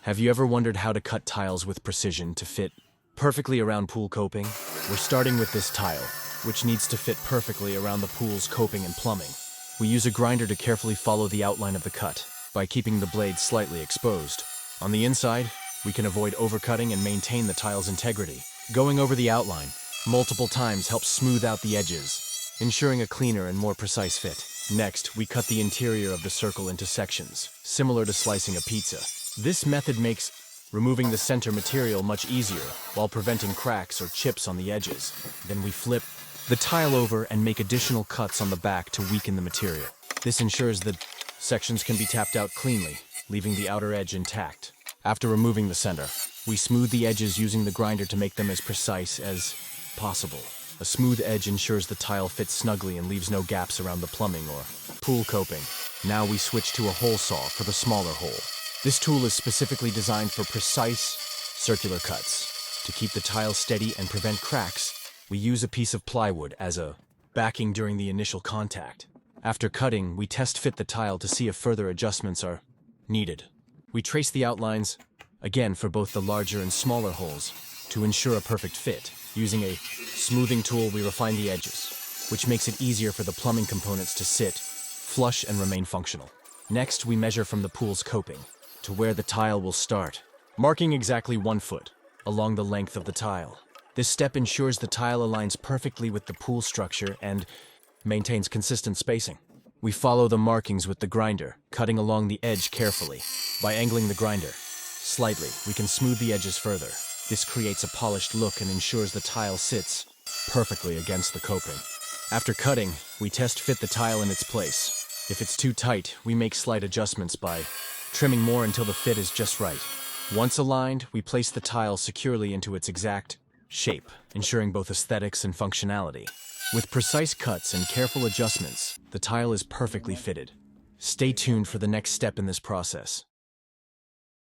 Have you ever wondered how to cut tiles with precision to fit perfectly around pool coping? We're starting with this tile, which needs to fit perfectly around the pool's coping and plumbing. We use a grinder to carefully follow the outline of the cut by keeping the blade slightly exposed. On the inside, we can avoid overcutting and maintain the tile's integrity. Going over the outline multiple times helps smooth out the edges, ensuring a cleaner and more precise fit. Next, we cut the interior of the circle into sections, similar to slicing a pizza. This method makes removing the center material much easier while preventing cracks or chips on the edges. Then we flip the tile over and make additional cuts on the back to weaken the material. This ensures that sections can be tapped out cleanly, leaving the outer edge intact. After removing the center, we smooth the edges using the grinder to make them as precise as possible. A smooth edge ensures the tile fits snugly and leaves no gaps around the plumbing or pool coping. Now we switch to a hole saw for the smaller hole. This tool is specifically designed for precise, circular cuts. To keep the tile steady and prevent cracks, we use a piece of plywood as a backing during the initial contact. After cutting, we test fit the tile to see if further adjustments are needed. We trace the outlines, again for both the larger and smaller holes, to ensure a perfect fit. Using a smoothing tool, we refine the edges, which makes it easier for the plumbing components to sit flush and remain functional. Next, we measure from the pool's coping to where the tile will start, marking exactly 1 foot along the length of the tile. This step ensures the tile aligns perfectly with the pool structure and maintains consistent spacing. We follow the markings with the grinder, cutting along the edge carefully. By angling the grinder slightly, we can smooth the edges further. This creates a polished look and ensures the tile sits perfectly against the coping. After cutting, we test fit the tile in its place. If it's too tight, we make slight adjustments by trimming more until the fit is just right. Once aligned, we place the tile securely into its exact shape, ensuring both aesthetics and functionality. With precise cuts and careful adjustments, the tile is perfectly fitted. Stay tuned for the next step in this process.